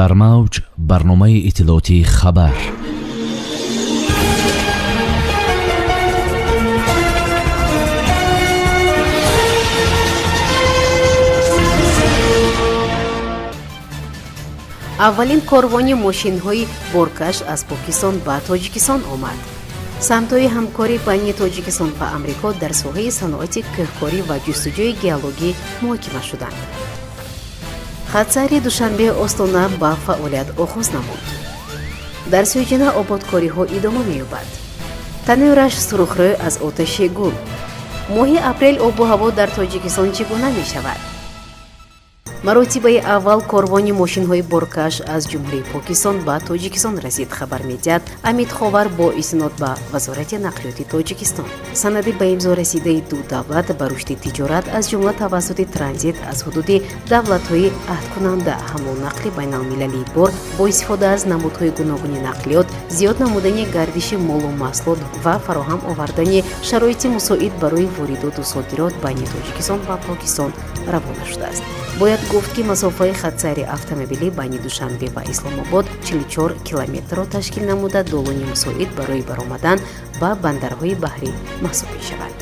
дар мавҷ барномаи иттилоотии хабар. аввалин корвони мошинҳои боркаш аз покистон ба тоҷикистон омад. самтҳои ҳамкорӣ байни тоҷикистон ва амрико дар соҳаи саноати кӯҳкорӣ ва ҷустуҷӯи геологӣ муҳокима шуданд. хатсайри душанбе остона ба фаъолият оғоз намуд. дар сӯҷина ободкориҳо идома меёбад. танӯраш сурухрӯ аз оташи гул. моҳи апрел обу ҳаво дар тоҷикистон чӣ гуна мешавад? маротибаи аввал корвони мошинҳои боркаш аз ҷумҳурии покистон ба тоҷикистон расид. хабар медиҳад амид ховар бо истинод ба вазорати нақлиёти тоҷикистон. санади ба имзо расидаи ду давлат ба рушди тиҷорат аз ҷумла тавассути транзит аз ҳудуди давлатҳои аҳдкунанда, ҳамон нақли байналмилалии бор бо истифода аз намудҳои гуногуни нақлиёт, зиёд намудани гардиши молу маҳсулот ва фароҳам овардани шароити мусоид барои воридоту содирот байни тоҷикистон ва покистон равона шудааст. бояд гуфт ки масофаи хатсайри автомобилӣ байни душанбе ва исломобод 44 километрро ташкил намуда долони мусоид барои баромадан ба бандарҳои баҳрӣ маҳсуб мешавад.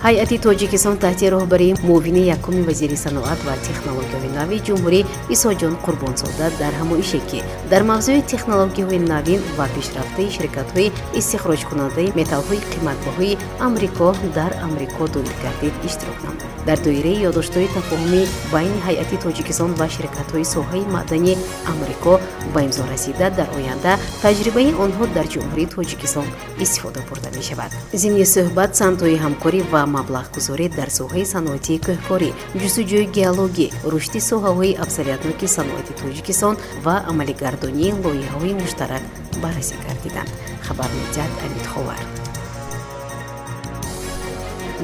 ҳайати тоҷикистон таҳти роҳбарии муовини якуми вазири саноат ва технологияҳои нави ҷумҳурӣ исоҷон қурбонзода дар ҳамоише ки дар мавзӯи технологияҳои навин ва пешрафтаи ширкатҳои истихроҷкунандаи металлҳои қиматбаҳои амрико дар амрико доир гардид иштирок намуд. дар доираи ёддоштҳои тафоҳумӣ байни ҳайати тоҷикистон ва ширкатҳои соҳаи маъданӣ амрико ба имзо расида дар оянда таҷрибаи онҳо дар ҷумҳурии тоҷикистон истифода бурда мешавад. зимни суҳбат самтҳои ҳамкорӣ ва маблағгузорӣ дар соҳаи саноати кӯҳкорӣ, ҷустуҷӯи геологӣ, рушди соҳаҳои аксариятноки саноати тоҷикистон ва амалигардонии лоиҳаҳои муштарак баррасӣ гардиданд. хабар медиҳад амид ховар.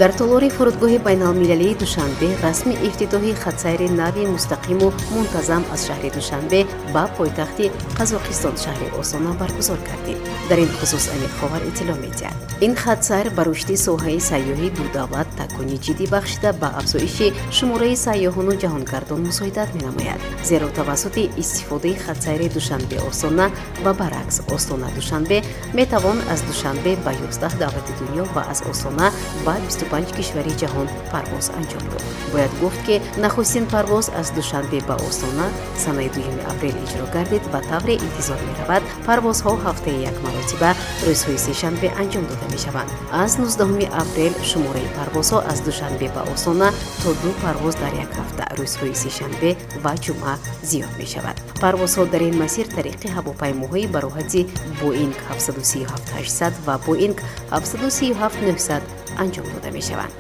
дар толори фурудгоҳи байналмилалии душанбе расми ифтитоҳи хатсайри нави мустақиму мунтазам аз шаҳри душанбе ба пойтахти қазоқистон шаҳри остона баргузор гардид. дар ин хусус амид ховар иттилоъ медиҳад. ин хатсайр ба рушди соҳаи сайёҳии ду давлат такони ҷиддӣ бахшида ба афзоиши шумораи сайёҳону ҷаҳонгардон мусоидат менамояд. зеро тавассути истифодаи хатсайри душанбе остона ва баръакс остона душанбе метавон аз душанбе ба 11 давлати дунё ва аз остона ба 25 кишвари ҷаҳон парвоз анҷом ёфт. бояд гуфт ки нахустин парвоз аз душанбе ба остона санаи 2 апрел иҷро гардид ва тавре интизор меравад парвозҳо ҳафтаи як маротиба рӯзҳои сешанбе анҷом дода мешаванд. аз 19 апрел шумораи парвозҳо аз душанбе ба остона то 2 парвоз дар як ҳафта рӯзҳои сешанбе ва ҷумъа зиёд мешавад. парвозҳо дар ин масир тариқи ҳавопаймоҳои бароҳати боинг 737-800 ва боинг 737-900 анҷом дода мешаванд.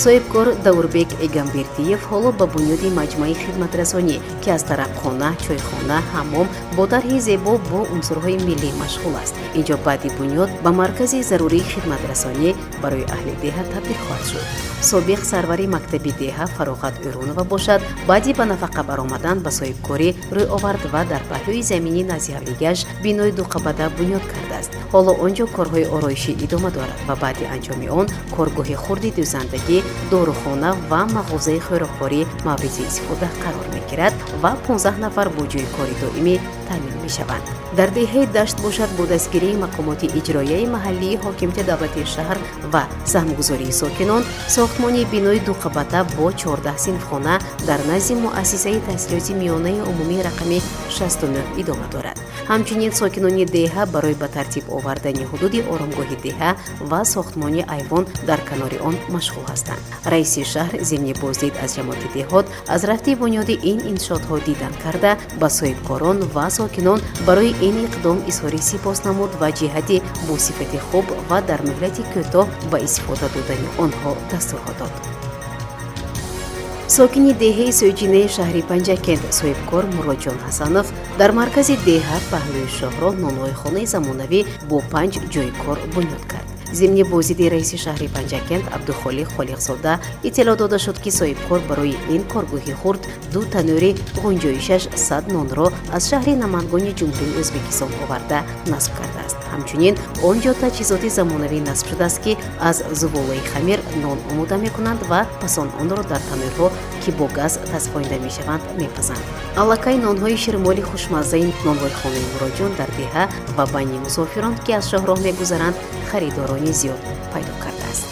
соҳибкор давурбек эгамбердиев ҳоло ба бунёди маҷмӯи хидматрасонӣ ки аз тарабхона, чойхона, ҳаммом бо тарҳи зебо бо унсурҳои миллӣ машғул аст. инҷо баъди бунёд ба маркази зарурии хидматрасонӣ барои аҳли деҳа табдил хоҳад шуд. собиқ сарвари мактаби деҳа фароғат ӯрунова бошад баъди ба нафақа баромадан ба соҳибкорӣ рӯй овард ва дар паҳлӯи замини назди ҳавлигаш бинои дуқабада бунёд кардааст. ҳоло он ҷо корҳои ороишӣ идома дорад ва баъди анҷоми он коргоҳи хурди дӯзандагӣ, дорухона ва мағозаи хӯрокворӣ мавриди истифода қарор мегирад ва 15 нафар бо ҷойи кори доимӣ таъмин мешаванд. дар деҳаи дашт бошад бо дастгирии мақомоти иҷроияи маҳаллии ҳокимияти давлати шаҳр ва саҳмгузории сокинон сохтмони бинои дуқабата бо 14 синфхона дар назди муассисаи таҳсилоти миёнаи умумии рақами 69 идома дорад. ҳамчунин сокинони деҳа барои ба тартиб овардани ҳудуди оромгоҳи деҳа ва сохтмони айвон дар канори он машғул ҳастанд. раиси шаҳр зимни боздид аз ҷамоати деҳот аз рафти бунёди ин иншоотҳо дидан карда ба соҳибкорон ва сокинон барои ин иқдом изҳори сипос намуд ва ҷиҳати бо сифати хуб ва дар муҳлати кӯтоҳ ба истифода додани онҳо дастурҳо дод. сокини деҳаи сӯҷинаи шаҳри панҷакент соҳибкор муродҷон ҳасанов дар маркази деҳа паҳлӯи шоҳро нонвойхонаи замонавӣ бо 5 ҷойи кор бунёд кард. зимни бозиди раиси шаҳри панҷакент абдухолиқ холиқзода иттилоъ дода шуд ки соҳибкор барои ин коргоҳи хурд 2 танӯри ғунҷоишаш 100 нонро аз шаҳри намангони ҷумҳурии ӯзбекистон оварда насб кардааст. ҳамчунин он ҷо таҷҳизоти замонавӣ насб шудааст ки аз зуволаи хамир нон омода мекунанд ва пасон онро дар танӯрҳо ки бо газ тасбонида мешаванд мепазанд. аллакай нонҳои ширмоли хушмаззаи нонвойхонаи муроҷиён дар деҳа ва байни мусофирон ки аз шоҳроҳ мегузаранд харидорони зиёд пайдо кардааст.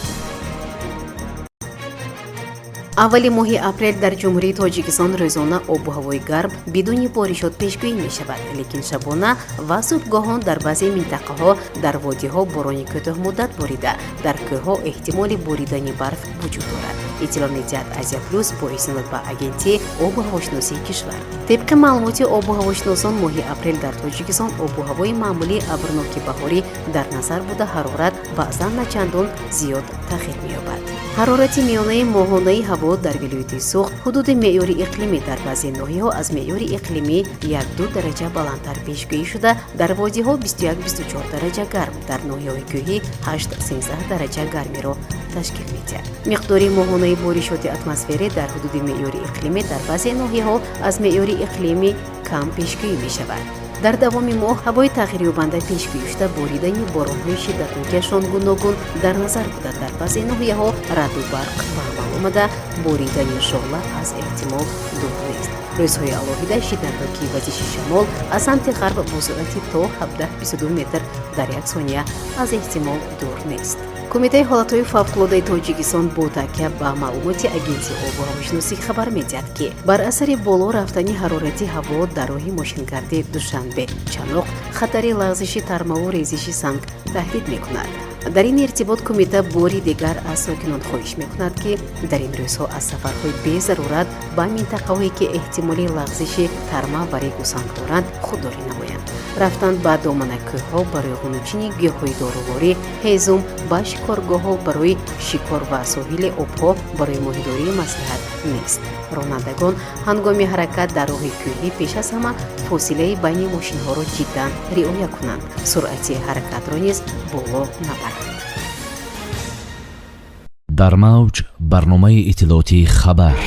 аввали моҳи апрел дар ҷумҳурии тоҷикистон рӯзона обу ҳавои гарм бидуни боришот пешгӯӣ мешавад, лекин шабона ва субҳгоҳон дар баъзе минтақаҳо дар водиҳо борони кӯтоҳмуддат борида, дар кӯҳҳо эҳтимоли боридани барф вуҷуд дорад. иттилоъ медиҳад Азия Плюс бо истинод ба агентии обу ҳавошиносии кишвар. тибқи маълумоти обу ҳавошиносон моҳи апрел дар тоҷикистон обу ҳавои маъмулии абрноки баҳорӣ дар назар буда ҳарорат баъзан начандон зиёд тағйир меёбад. ҳарорати миёнаи моҳонаи ҳаво дар вилояти суғд ҳудуди меъёри иқлимӣ дар баъзе ноҳияҳо аз меъёри иқлимӣ 1-2 дараҷа баландтар пешгӯӣ шуда, дар водиҳо 21-24 дараҷа гарм, дар ноҳияҳои кӯҳӣ 8-13 дараҷа гармиро ташкил медиҳад. миқдори моҳонаи боришоти атмосферӣ дар ҳудуди меъёри иқлимӣ дар баъзе ноҳияҳо аз меъёри иқлимӣ кам пешгӯӣ мешавад. дар давоми моҳ ҳавои тағйирёбанда пешгӯӣ шуда боридани боронҳои шиддатнокиашон гуногун дар назар буда, дар баъзе ноҳияҳо раъду барқ ба амал омада боридани шоъла аз эҳтимол дур нест. рӯзҳои алоҳида шиддатнокии вазиши шамол аз самти ғарб бо суръати то 17-22 метр дар як сония аз эҳтимол дур нест. кумитаи ҳолатҳои фавқулоддаи тоҷикистон бо такя ба маълумоти агентии обу ҳавошиносӣ хабар медиҳад, ки бар асари боло рафтани ҳарорати ҳаво дар роҳи мошингарди душанбе чаноқ хатари лағзиши тармаву резиши санг таҳдид мекунад. дар ин иртибот кумита бори дигар аз сокинон хоҳиш мекунад, ки дар ин рӯзҳо аз сафарҳои безарурат ба минтақаҳое ки эҳтимоли лағзиши тарма ва регу санг доранд худдорӣ намоянд. рафтан ба доманакӯҳҳо барои ғунучини гиёҳҳои доруворӣ, ҳезум ба шикоргоҳҳо барои шикор ва соҳили обҳо барои моҳидории маслиҳат нест. ронандагон ҳангоми ҳаракат дар роҳи кӯҳӣ пеш аз ҳама фосилаи байни мошинҳоро ҷиддан риоя кунанд, суръати ҳаракатро низ боло набаранд. дар мавҷ барномаи иттилоотии хабар.